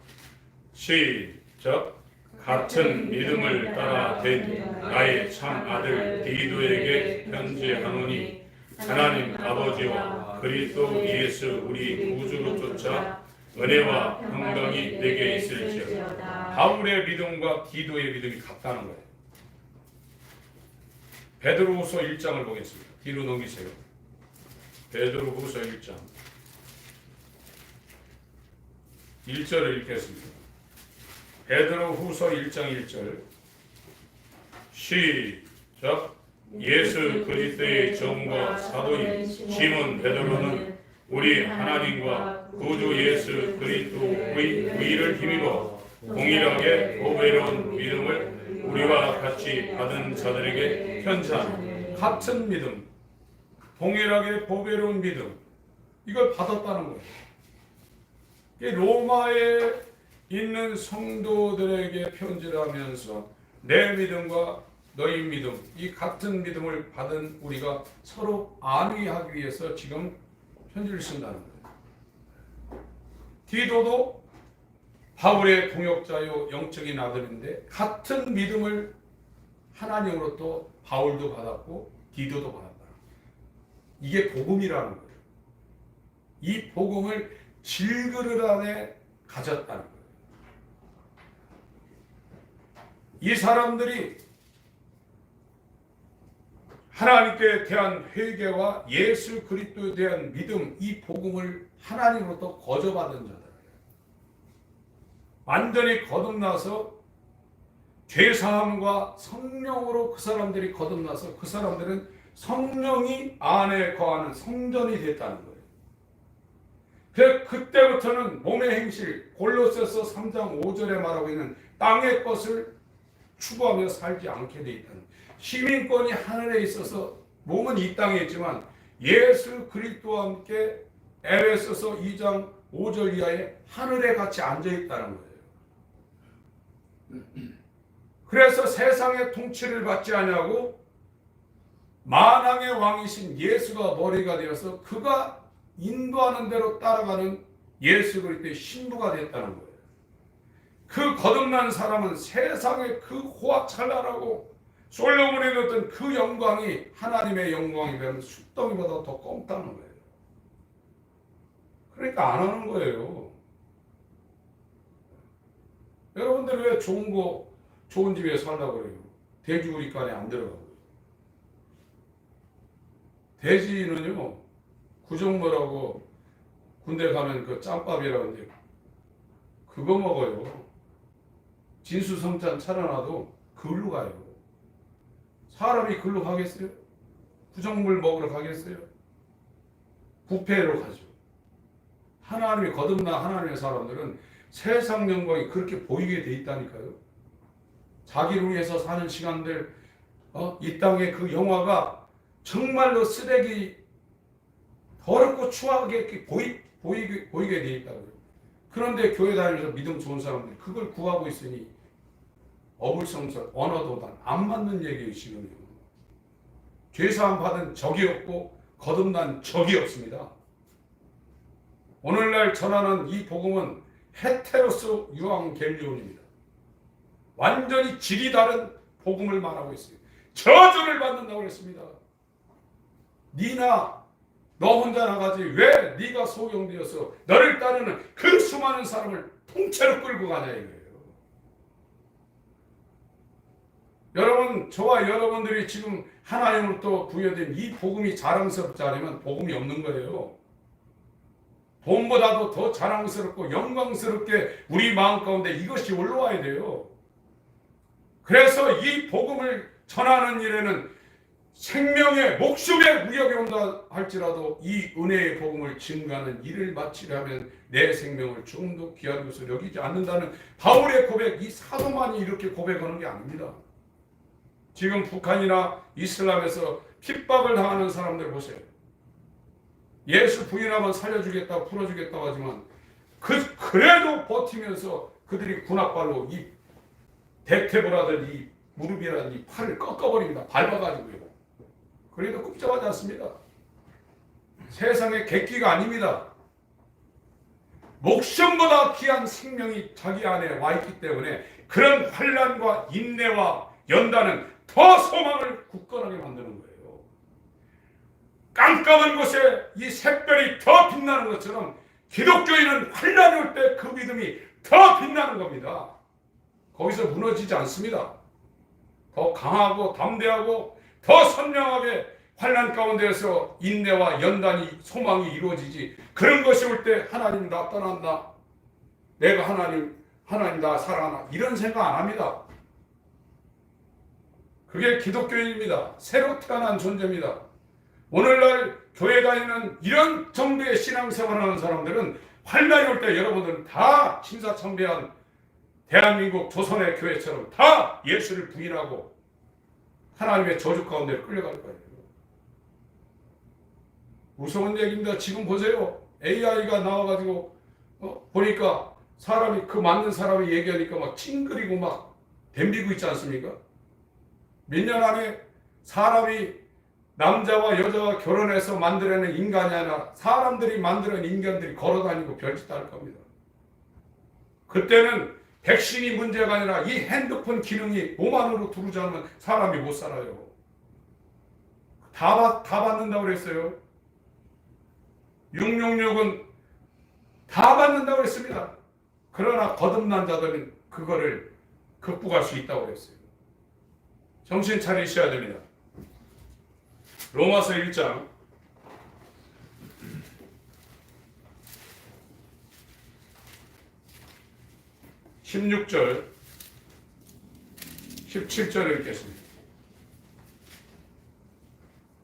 Speaker 1: 시작. 같은 믿음을 따라 된 나의 참 아들 디도에게 편지하노니 하나님 아버지와 그리스도 예수 우리 구주로 쫓아 은혜와 평강이 내게 있을지어다. 바울의 믿음과 디도의 믿음이 같다는 거예요. 베드로후서 1장을 보겠습니다. 뒤로 넘기세요. 베드로후서 1장 1절을 읽겠습니다. 베드로후서 1장 1절 시작. 예수 그리스도의 종과 사도인 시몬 베드로는 우리 하나님과 구주 예수 그리스도의 의를 힘입어 동일하게 보배로운 믿음을 우리와 같이 받은 자들에게 편지하는 같은 믿음, 동일하게 보배로운 믿음, 이걸 받았다는 거예요. 로마에 있는 성도들에게 편지를 하면서 내 믿음과 너희 믿음, 이 같은 믿음을 받은 우리가 서로 안위하기 위해서 지금 편지를 쓴다는 거예요. 디도도 바울의 동역자요 영적인 아들인데 같은 믿음을 하나님으로부터 바울도 받았고 디도도 받았다. 이게 복음이라는 거예요. 이 복음을 질그릇 안에 가졌다는 거예요. 이 사람들이 하나님께 대한 회개와 예수 그리스도에 대한 믿음, 이 복음을 하나님으로부터 거저받은 자들이에요. 완전히 거듭나서 죄사함과 성령으로 그 사람들이 거듭나서 그 사람들은 성령이 안에 거하는 성전이 됐다는 거예요. 그래서 그때부터는 몸의 행실, 골로새서 3장 5절에 말하고 있는 땅의 것을 추구하며 살지 않게 돼 있다는 거예요. 시민권이 하늘에 있어서 몸은 이 땅에 있지만 예수 그리스도와 함께 에베소서 2장 5절 이하에 하늘에 같이 앉아 있다는 거예요. 그래서 세상의 통치를 받지 아니하고 만왕의 왕이신 예수가 머리가 되어서 그가 인도하는 대로 따라가는 예수 그리스도의 신부가 됐다는 거예요. 그 거듭난 사람은 세상의 그 호화찬란하고 솔로몬이 얻었던 그 영광이 하나님의 영광이 되는 숫덩이보다 더 검다는 거예요. 그러니까 안 하는 거예요. 여러분들 왜 좋은 집에 살라고 그래요? 돼지우리간에 안 들어가고. 돼지는요, 구정물하고 군대 가면 그 짬밥이라는데 그거 먹어요. 진수성찬 차려놔도 그걸로 가요. 사람이 글로 가겠어요? 구정물 먹으러 가겠어요? 부패로 가죠. 하나님이 거듭난 하나님의 사람들은 세상 영광이 그렇게 보이게 돼 있다니까요. 자기를 위해서 사는 시간들
Speaker 3: 이 땅의 그 영화가 정말로 쓰레기 더럽고 추하게 이렇게 보이게 돼 있다고요. 그런데 교회 다니면서 믿음 좋은 사람들이 그걸 구하고 있으니 어불성설, 언어도단 안 맞는 얘기예요. 지금요. 죄사함 받은 적이 없고 거듭난 적이 없습니다. 오늘날 전하는 이 복음은 헤테로스 유앙겔리온입니다. 완전히 질이 다른 복음을 말하고 있어요. 저주를 받는다고 했습니다. 니나 너 혼자 나가지 왜 네가 소경되어서 너를 따르는 그 수많은 사람을 통째로 끌고 가냐 이거예요. 여러분, 저와 여러분들이 지금 하나님으로부터 부여된 이 복음이 자랑스럽지 않으면 복음이 없는 거예요. 돈보다도 더 자랑스럽고 영광스럽게 우리 마음 가운데 이것이 올라와야 돼요. 그래서 이 복음을 전하는 일에는 생명의 목숨의 위협이 온다 할지라도 이 은혜의 복음을 증거하는 일을 마치려면 내 생명을 조금 더 귀한 것을 여기지 않는다는 바울의 고백, 이 사도만이 이렇게 고백하는 게 아닙니다. 지금 북한이나 이슬람에서 핍박을 당하는 사람들 보세요. 예수 부인하면 살려주겠다고 풀어주겠다고 하지만 그래도 버티면서 그들이 군합발로 이 대퇴부라든 이 무릎이라든 이 팔을 꺾어버립니다. 밟아가지고요. 그래도 굽잡하지 않습니다. 세상의 객기가 아닙니다. 목숨보다 귀한 생명이 자기 안에 와 있기 때문에 그런 환난과 인내와 연단은 더 소망을 굳건하게 만드는 거예요. 깜깜한 곳에 이 샛별이 더 빛나는 것처럼 기독교인은 환난이 올 때 그 믿음이 더 빛나는 겁니다. 거기서 무너지지 않습니다. 더 강하고 담대하고 더 선명하게 환난 가운데에서 인내와 연단이 소망이 이루어지지. 그런 것이 올 때 하나님 나 떠난다, 내가 하나님 나 사랑하나 이런 생각 안 합니다. 그게 기독교인입니다. 새로 태어난 존재입니다. 오늘날 교회 다니는 이런 정도의 신앙생활을 하는 사람들은 환난이 올 때 여러분들은 다 신사참배한 대한민국 조선의 교회처럼 다 예수를 부인하고 하나님의 저주 가운데 끌려갈 거예요. 무서운 얘기입니다. 지금 보세요. AI가 나와가지고 보니까 사람이 그 맞는 사람이 얘기하니까 막 찡그리고 막 덤비고 있지 않습니까? 몇 년 안에 사람이 남자와 여자가 결혼해서 만들어낸 인간이 아니라 사람들이 만들어낸 인간들이 걸어다니고 별짓 할 겁니다. 그때는 백신이 문제가 아니라 이 핸드폰 기능이 몸 안으로 들어오지 않으면 사람이 못 살아요. 다 받는다고 그랬어요. 666은 다 받는다고 그랬습니다. 그러나 거듭난 자들은 그거를 극복할 수 있다고 그랬어요. 정신 차리셔야 됩니다. 로마서 1장 16절 17절을 읽겠습니다.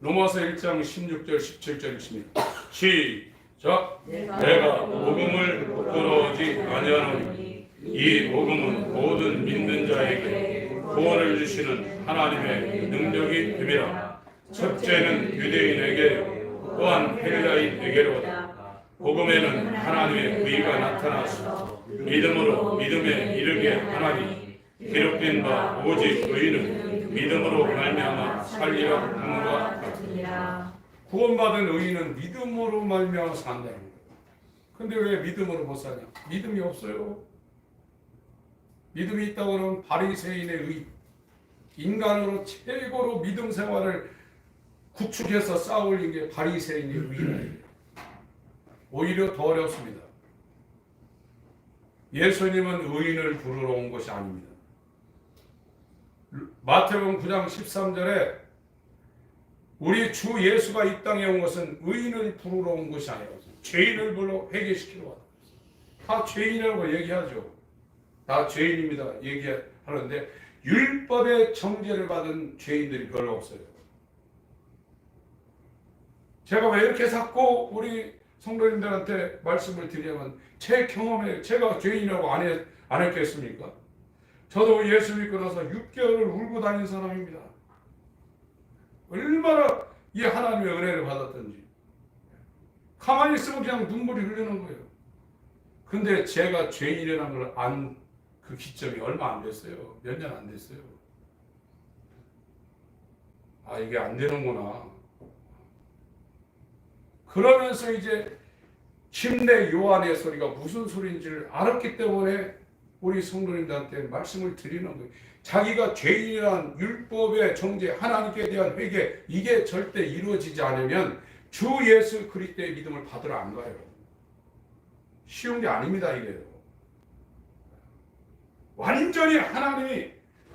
Speaker 3: 로마서 1장 16절 17절 읽습니다. 시작. 내가 복음을 부끄러워하지 아니하노니 이 복음은 모든 믿는 자에게 구원을 주시는 하나님의 능력이 됨이라. 첫째는 유대인에게 또한 헬라인에게로다. 복음에는 하나님의 의가 나타나서 믿음으로 믿음에 이르게 하나니 기록된 바 오직 의인은 믿음으로 말미암아 살리라 함과 같으니라. 구원받은 의인은 믿음으로 말미암아 산다는 거예요. 근데 왜 믿음으로 못 사냐? 믿음이 없어요. 믿음이 있다고 하면 바리새인의 의, 인간으로 최고로 믿음 생활을 구축해서 쌓아올린 게 바리새인의 의라예요. 오히려 더 어렵습니다. 예수님은 의인을 부르러 온 것이 아닙니다. 마태복음 9장 13절에 우리 주 예수가 이 땅에 온 것은 의인을 부르러 온 것이 아니라 죄인을 불러 회개시키러 왔다. 다 죄인이라고 얘기하죠. 다 죄인입니다. 얘기하는데 율법의 정죄를 받은 죄인들이 별로 없어요. 제가 왜 이렇게 자꾸 우리 성도님들한테 말씀을 드리냐면 제 경험에 제가 죄인이라고 안 했겠습니까? 저도 예수 믿고 나서 6개월을 울고 다닌 사람입니다. 얼마나 이 하나님의 은혜를 받았던지. 가만히 있으면 그냥 눈물이 흐르는 거예요. 근데 제가 죄인이라는 걸 안 그 기점이 얼마 안 됐어요. 몇 년 안 됐어요. 아, 이게 안 되는구나. 그러면서 이제 침례 요한의 소리가 무슨 소리인지를 알았기 때문에 우리 성도님들한테 말씀을 드리는 거예요. 자기가 죄인이란 율법의 정죄, 하나님께 대한 회개, 이게 절대 이루어지지 않으면 주 예수 그리스도의 믿음을 받으러 안 가요. 쉬운 게 아닙니다, 이게요. 완전히 하나님이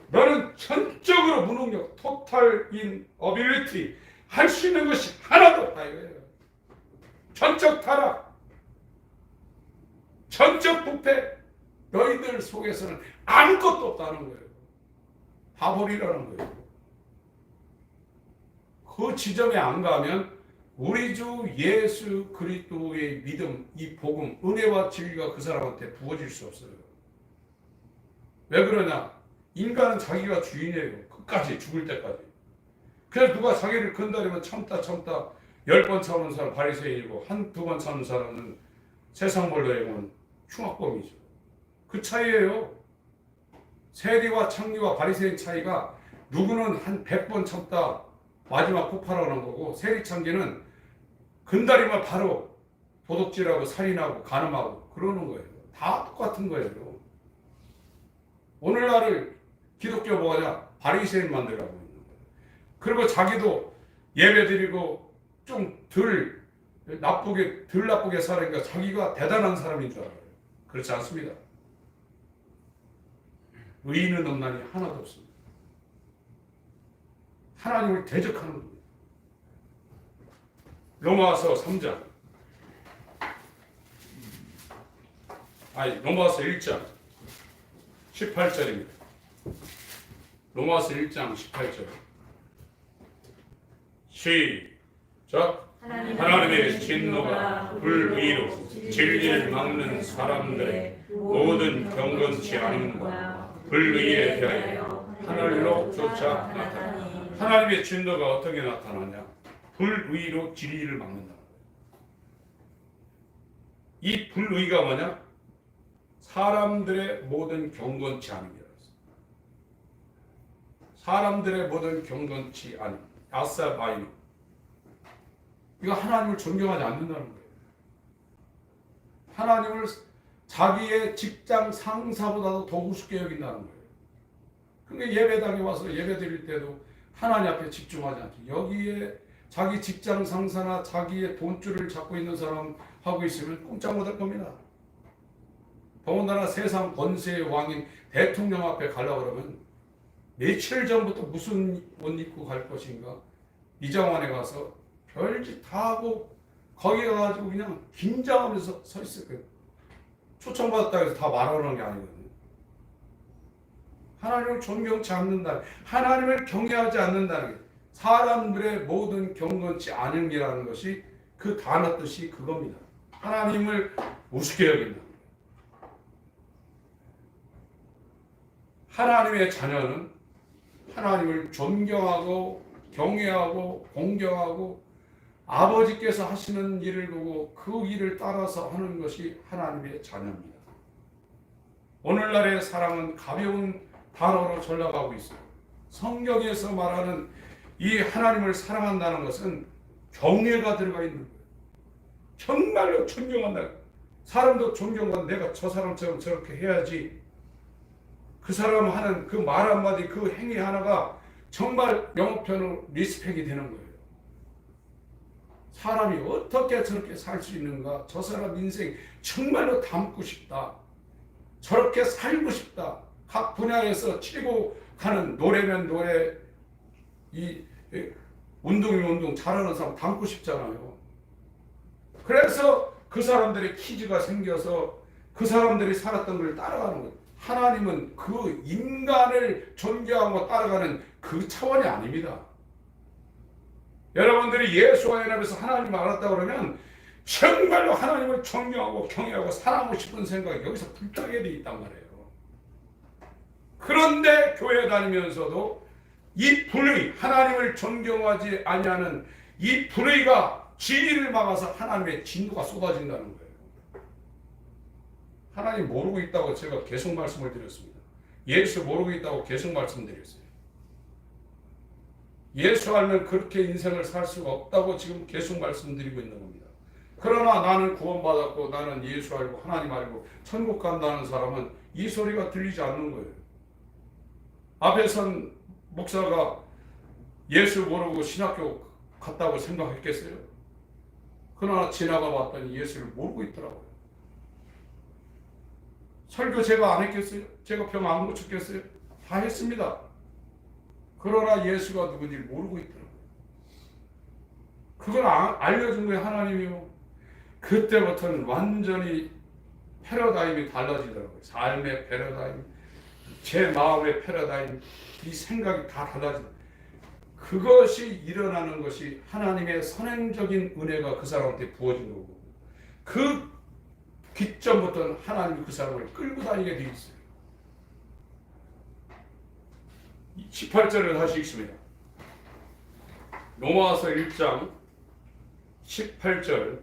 Speaker 3: 너는 전적으로 무능력, total inability, 할 수 있는 것이 하나도 없다 이거예요. 전적 타락, 전적 부패, 너희들 속에서는 아무것도 없다는 거예요. 바보리라는 거예요. 그 지점에 안 가면 우리 주 예수 그리스도의 믿음, 이 복음, 은혜와 진리가 그 사람한테 부어질 수 없어요. 왜 그러냐? 인간은 자기가 주인이에요. 끝까지, 죽을 때까지. 그래서 누가 자기를 건드리면 참다 10번 참는 사람 바리새인이고 한두 번 참는 사람은 세상 벌로 여기면 흉악범이죠. 그 차이예요. 세리와 창리와 바리새인 차이가 누구는 한 100번 참다 마지막 폭발하는 거고, 세리 창기는 건드리면 바로 도둑질하고 살인하고 간음하고 그러는 거예요. 다 똑같은 거예요. 오늘날을 기독교 뭐냐? 바리새인 만들라고 있는 거예요. 그리고 자기도 예배드리고 좀 덜 나쁘게 살으니까 자기가 대단한 사람인 줄 알아요. 그렇지 않습니다. 의인은 없나니 하나도 없습니다. 하나님을 대적하는 겁니다. 로마서 3장, 로마서 1장 18절입니다. 로마서 1장 18절. 시작. 하나님의 진노가 불의로 진리를 막는 사람들의 모든 경건치 않음과 불의에 대하여 하늘로 쫓아 나타나. 하나님의 진노가 어떻게 나타나냐? 불의로 진리를 막는다. 이 불의가 뭐냐? 사람들의 모든 경건치 않음이라. 사람들의 모든 경건치 않음. 아사바이노. 이거 하나님을 존경하지 않는다는 거예요. 하나님을 자기의 직장 상사보다도 더 우습게 여긴다는 거예요. 그러니까 예배당에 와서 예배 드릴 때도 하나님 앞에 집중하지 않죠. 여기에 자기 직장 상사나 자기의 돈줄을 잡고 있는 사람 하고 있으면 꼼짝 못할 겁니다. 더군다나 세상 권세의 왕인 대통령 앞에 가려고 그러면 며칠 전부터 무슨 옷 입고 갈 것인가, 이장원에 가서 별짓 다 하고 거기 가가지고 그냥 긴장하면서 서 있을 거예요. 초청받았다 해서 다 말하는 게 아니거든요. 하나님을 존경치 않는다, 하나님을 경외하지 않는다는 게, 사람들의 모든 경건치 않음이라는 것이 그 단어 뜻이 그겁니다. 하나님을 우습게 여긴다. 하나님의 자녀는 하나님을 존경하고 경외하고 공경하고 아버지께서 하시는 일을 보고 그 일을 따라서 하는 것이 하나님의 자녀입니다. 오늘날의 사랑은 가벼운 단어로 전락하고 있어요. 성경에서 말하는 이 하나님을 사랑한다는 것은 경외가 들어가 있는 거예요. 정말로 존경한다. 사람도 존경한다. 내가 저 사람처럼 저렇게 해야지. 그 사람 하는 그 말 한마디, 그 행위 하나가 정말 영어편으로 리스펙이 되는 거예요. 사람이 어떻게 저렇게 살 수 있는가? 저 사람 인생 정말로 담고 싶다. 저렇게 살고 싶다. 각 분야에서 치고 가는, 노래면 노래, 이 운동이면 운동 잘하는 사람 담고 싶잖아요. 그래서 그 사람들의 퀴즈가 생겨서 그 사람들이 살았던 걸 따라가는 거예요. 하나님은 그 인간을 존경하고 따라가는 그 차원이 아닙니다. 여러분들이 예수와 연합해서 하나님을 알았다 그러면 정말로 하나님을 존경하고 경외하고 사랑하고 싶은 생각이 여기서 불타게 돼 있단 말이에요. 그런데 교회 다니면서도 이 불의, 하나님을 존경하지 아니하는 이 불의가 진리를 막아서 하나님의 진노가 쏟아진다는 거예요. 하나님 모르고 있다고 제가 계속 말씀을 드렸습니다. 예수 모르고 있다고 계속 말씀드렸어요. 예수 알면 그렇게 인생을 살 수가 없다고 지금 계속 말씀드리고 있는 겁니다. 그러나 나는 구원받았고 나는 예수 알고 하나님 알고 천국 간다는 사람은 이 소리가 들리지 않는 거예요. 앞에 선 목사가 예수 모르고 신학교 갔다고 생각했겠어요? 그러나 지나가 봤더니 예수를 모르고 있더라고요. 설교 제가 안 했겠어요? 제가 병 안 고쳤겠어요? 다 했습니다. 그러나 예수가 누군지 모르고 있더라고요. 그걸 알려준 게 하나님이요. 그때부터는 완전히 패러다임이 달라지더라고요. 삶의 패러다임, 제 마음의 패러다임, 이 생각이 다 달라지더라고요. 그것이 일어나는 것이 하나님의 선행적인 은혜가 그 사람한테 부어진 거고, 그 기점부터는 하나님이 그 사람을 끌고 다니게 되어 있어요. 18절을 다시 읽습니다. 로마서 1장 18절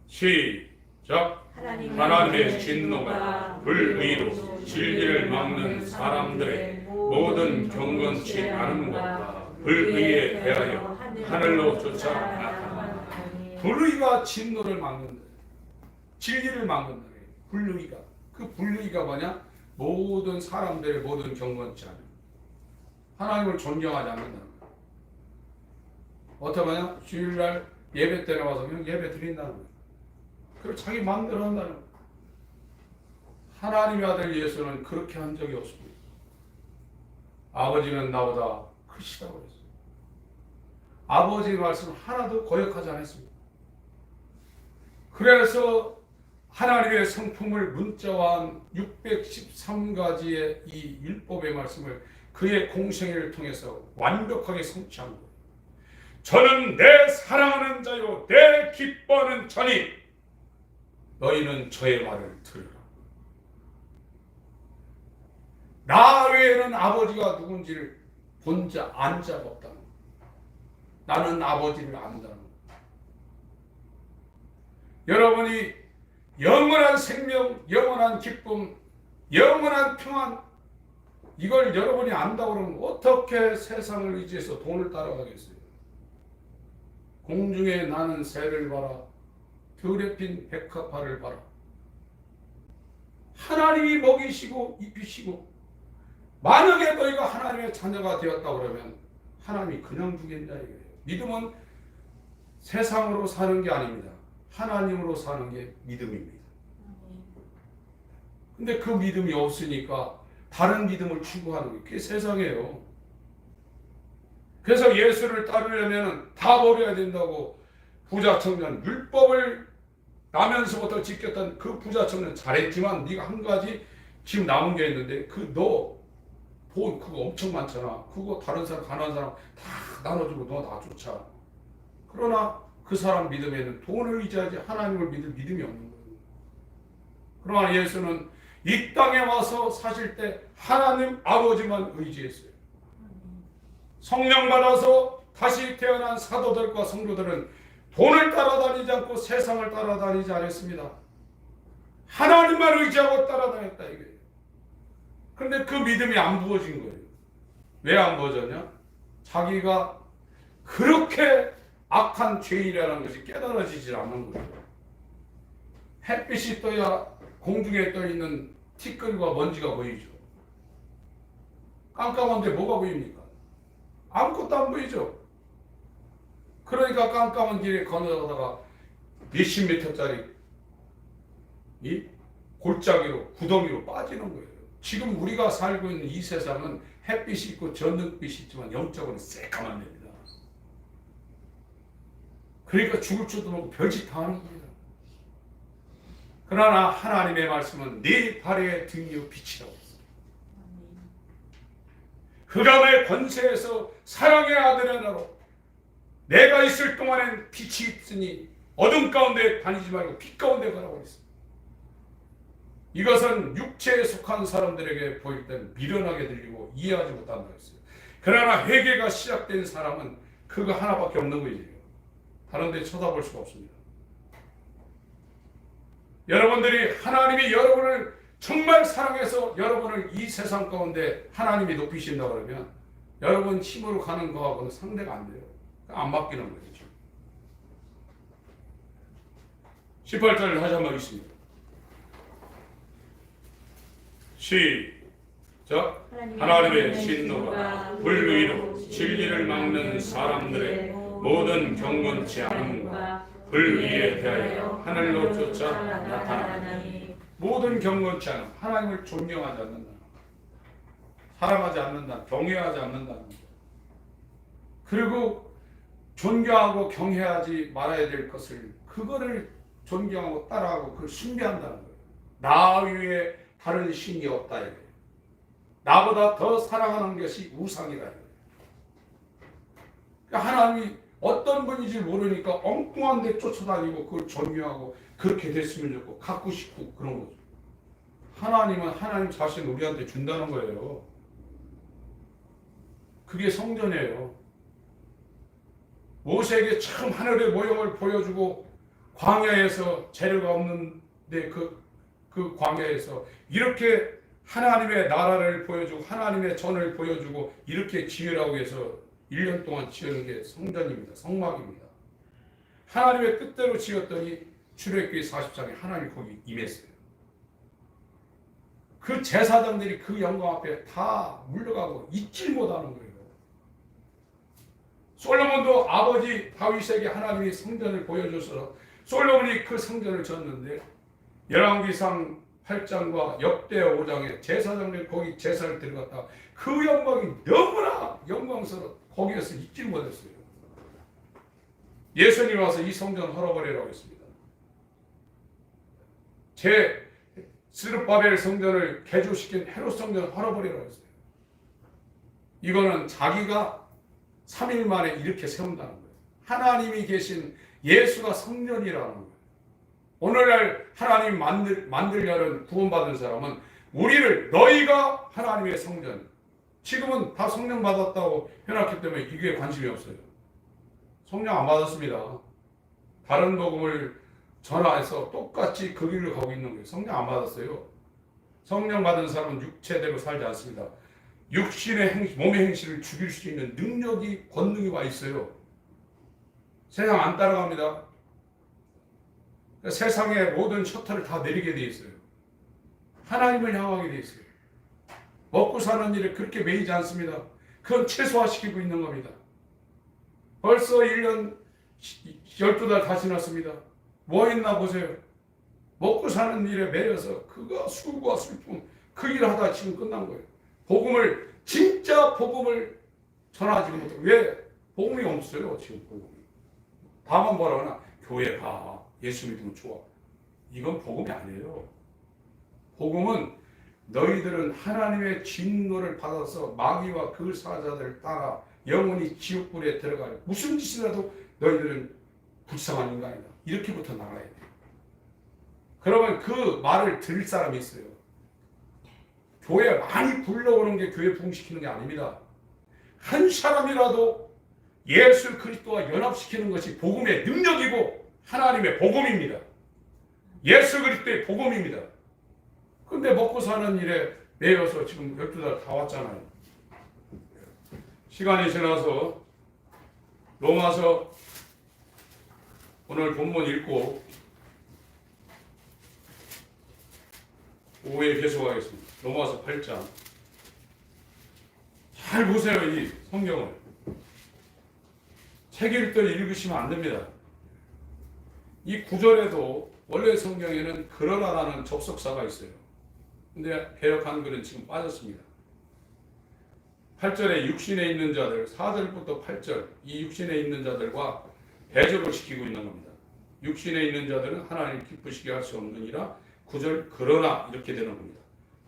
Speaker 3: 시작. 하나님의 진노가 불의로 진리를 막는 사람들의 모든 경건치 않음과 불의에 대하여 하늘로 쫓아 나타난다. 불의가 진노를 막는다. 진리를 막는다. 불의가. 그 불의가 뭐냐? 모든 사람들의 모든 경건치 않음. 하나님을 존경하지 않는다는 거야. 어떻게 하냐? 주일날 예배 때 나와서 그냥 예배 드린다는 거야. 그걸 자기 마음대로 한다는 거야. 하나님의 아들 예수는 그렇게 한 적이 없습니다. 아버지는 나보다 크시다고 했어요. 아버지의 말씀 하나도 거역하지 않았습니다. 그래서 하나님의 성품을 문자화한 613가지의 이 율법의 말씀을 그의 공생애를 통해서 완벽하게 성취한 거예요. 저는 내 사랑하는 자요 내 기뻐하는 자니 너희는 저의 말을 들으라. 나 외에는 아버지가 누군지를 본 자, 안 자가 없다는 거예요. 나는 아버지를 안다는 거예요. 여러분이 영원한 생명, 영원한 기쁨, 영원한 평안, 이걸 여러분이 안다고 그러면 어떻게 세상을 의지해서 돈을 따라가겠어요? 공중에 나는 새를 봐라, 들에 핀 백합화를 봐라. 하나님이 먹이시고 입히시고, 만약에 너희가 하나님의 자녀가 되었다 그러면 하나님이 그냥 주겠냐 이거예요. 믿음은 세상으로 사는 게 아닙니다. 하나님으로 사는 게 믿음입니다. 근데 그 믿음이 없으니까 다른 믿음을 추구하는 게 그게 세상이에요. 그래서 예수를 따르려면 다 버려야 된다고 부자 청년, 율법을 나면서부터 지켰던 그 부자 청년 잘했지만 네가 한 가지 지금 남은 게 있는데 너 돈 그거 엄청 많잖아. 그거 다른 사람 가난한 사람 다 나눠주고 너 다 쫓아. 그러나 그 사람 믿음에는 돈을 의지하지 하나님을 믿을 믿음이 없는 거예요. 그러나 예수는 이 땅에 와서 사실 때 하나님 아버지만 의지했어요. 성령 받아서 다시 태어난 사도들과 성도들은 돈을 따라다니지 않고 세상을 따라다니지 않았습니다. 하나님만 의지하고 따라다녔다 이거예요. 그런데 그 믿음이 안 부어진 거예요. 왜 안 부어졌냐? 자기가 그렇게 악한 죄인이라는 것이 깨달아지지 않는 거예요. 햇빛이 떠야 공중에 떠있는 티끌과 먼지가 보이죠. 깜깜한데 뭐가 보입니까? 아무것도 안 보이죠. 그러니까 깜깜한 길에 건너가다가 몇십 미터짜리 이 골짜기로 구덩이로 빠지는 거예요. 지금 우리가 살고 있는 이 세상은 햇빛이 있고 전등빛이 있지만 영적으로는 새까만 데입니다. 그러니까 죽을 줄도 모르고 별짓 다 하는 겁니다. 그러나 하나님의 말씀은 네 발의 등이요 빛이라고 했어요. 흑암의 권세에서 사랑의 아들의 나로 내가 있을 동안엔 빛이 있으니 어둠 가운데 다니지 말고 빛 가운데 가라고 했어요. 이것은 육체에 속한 사람들에게 보일 때는 미련하게 들리고 이해하지 못한다고 했어요. 그러나 회개가 시작된 사람은 그거 하나밖에 없는 거예요. 다른 데 쳐다볼 수가 없습니다. 여러분들이 하나님이 여러분을 정말 사랑해서 여러분을 이 세상 가운데 하나님이 높이신다 그러면 여러분 힘으로 가는 거하고는 상대가 안 돼요. 안 바뀌는 거죠. 18절을 다시 한번 읽습니다. 시작. 하나님의 진노가 불의로 진리를 막는 사람들의 모든 경건치 않음과 불의에 대하여 하늘로 쫓아 나타나니 모든 경건치 않음, 하나님을 존경하지 않는다, 사랑하지 않는다, 경외하지 않는다. 그리고 존경하고 경외하지 말아야 될 것을 그거를 존경하고 따라하고 그걸 숭배한다는 거예요. 나 위에 다른 신이 없다 이거예요. 나보다 더 사랑하는 것이 우상이다 이거예요. 그러니까 하나님이 어떤 분인지 모르니까 엉뚱한 데 쫓아다니고 그걸 존경하고 그렇게 됐으면 좋고 갖고 싶고 그런 거죠. 하나님은 하나님 자신 우리한테 준다는 거예요. 그게 성전이에요. 모세에게 처음 하늘의 모형을 보여주고 광야에서 재료가 없는데 그 광야에서 이렇게 하나님의 나라를 보여주고 하나님의 전을 보여주고 이렇게 지으라고 해서 1년 동안 지은 게 성전입니다. 성막입니다. 하나님의 뜻대로 지었더니 출애굽기 40장에 하나님이 거기 임했어요. 그 제사장들이 그 영광 앞에 다 물러가고 잊지 못하는 거예요. 솔로몬도 아버지 다윗에게 하나님이 성전을 보여줘서 솔로몬이 그 성전을 지었는데 열왕기상 8장과 역대 5장에 제사장들이 거기 제사를 들어갔다 그 영광이 너무나 영광스러워 거기에서 잊지 못했어요. 예수님이 와서 이 성전 헐어버리라고 했습니다. 제 스룹바벨 성전을 개조시킨 헤롯 성전을 헐어버리라고 했어요. 이거는 자기가 3일 만에 이렇게 세운다는 거예요. 하나님이 계신 예수가 성전이라는 거예요. 오늘날 하나님 만들려는 구원받은 사람은 우리를 너희가 하나님의 성전, 지금은 다 성령 받았다고 해놨기 때문에 이게 관심이 없어요. 성령 안 받았습니다. 다른 복음을 전화해서 똑같이 그 길을 가고 있는 거예요. 성령 안 받았어요. 성령 받은 사람은 육체대로 살지 않습니다. 육신의 행실, 몸의 행실을 죽일 수 있는 능력이, 권능이 와 있어요. 세상 안 따라갑니다. 그러니까 세상의 모든 셔터를 다 내리게 돼 있어요. 하나님을 향하게 돼 있어요. 먹고 사는 일에 그렇게 매이지 않습니다. 그건 최소화시키고 있는 겁니다. 벌써 1년 12달 다 지났습니다. 뭐 했나 보세요. 먹고 사는 일에 매여서 그거 수고와 슬픔 그 일 하다 지금 끝난 거예요. 복음을 진짜 복음을 전하지 못해요. 왜? 복음이 없어요. 지금 복음이. 다만 뭐라 하나 교회 가. 예수 믿으면 좋아. 이건 복음이 아니에요. 복음은 너희들은 하나님의 진노를 받아서 마귀와 그 사자들을 따라 영원히 지옥불에 들어가요. 무슨 짓이라도 너희들은 불쌍한 인간이다. 이렇게부터 나가야 돼요. 그러면 그 말을 들을 사람이 있어요. 교회 많이 불러오는 게 교회 부흥시키는 게 아닙니다. 한 사람이라도 예수 그리스도와 연합시키는 것이 복음의 능력이고 하나님의 복음입니다. 예수 그리스도의 복음입니다. 근데 먹고 사는 일에 매여서 지금 12달 다 왔잖아요. 시간이 지나서 로마서 오늘 본문 읽고 오후에 계속하겠습니다. 로마서 8장. 잘 보세요, 이 성경을. 책 읽을 읽으시면 안 됩니다. 이 구절에도 원래 성경에는 그러나라는 접속사가 있어요. 근데 개역 한글은 지금 빠졌습니다. 8절에 육신에 있는 자들, 4절부터 8절, 이 육신에 있는 자들과 대적을 시키고 있는 겁니다. 육신에 있는 자들은 하나님 기쁘시게 할 수 없느니라. 9절 그러나 이렇게 되는 겁니다.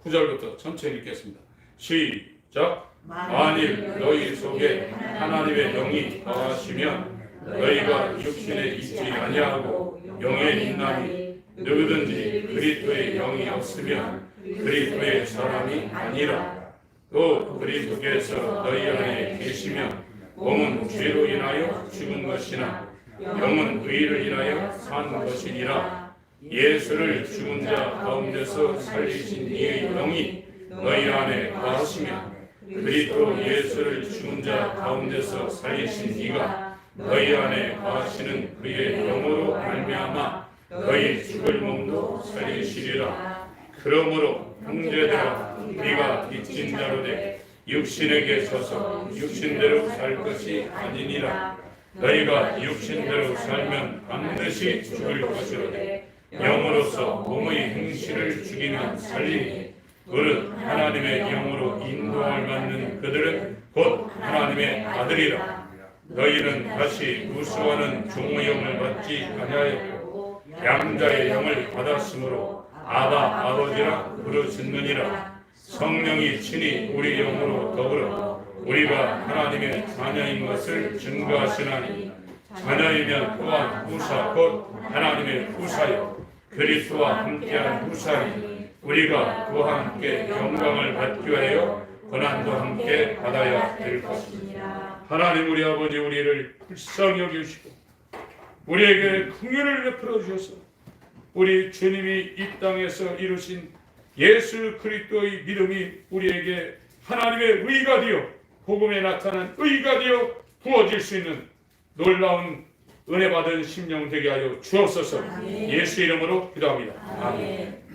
Speaker 3: 9절부터 천천히 읽겠습니다. 시작. 만일 너희 속에 하나님의 영이 거하시면 너희가 육신에 있지 아니하고 영에 있나니
Speaker 1: 누구든지 그리스도의 영이 없으면 그리스도의 사람이 아니라. 또 그리스도께서 너희 안에 계시면 몸은 죄로 인하여 죽은 것이나 영은 의를 인하여 산 것이니라. 예수를 죽은 자 가운데서 살리신 이의 영이 너희 안에 거하시면 그리스도 예수를 죽은 자 가운데서 살리신 이가 너희 안에 거하시는 그의 영으로 말미암아 너희 죽을 몸도 살리시리라. 그러므로 형제들아, 우리가 빚진 자로 돼 육신에게 서서 육신대로 살 것이 아니니라. 너희가 육신대로 살면 반드시 죽을 것이로되 영으로서 몸의 행실을 죽이면 살리니 그릇 하나님의 영으로 인도함을 받는 그들은 곧 하나님의 아들이라. 너희는 다시 무수하는 종의 영을 받지 아니하였고 양자의 영을 받았으므로 아바 아버지라 부르짖느니라. 성령이 친히 우리 영으로 더불어 우리가 하나님의 자녀인 것을 증거하시나니 자녀이면 또한 후사 곧 하나님의 후사요 그리스도와 함께한 후사니 우리가 그와 함께 영광을 받기 위하여 고난도 함께 받아야 될 것입니다. 하나님 우리 아버지, 우리를 불쌍히 여기시고 우리에게 긍휼을 베풀어 주셔서 우리 주님이 이 땅에서 이루신 예수 그리스도의 믿음이 우리에게 하나님의 의가 되어 복음에 나타난 의가 되어 부어질 수 있는 놀라운 은혜 받은 심령 되게 하여 주옵소서. 예수 이름으로 기도합니다. 아멘.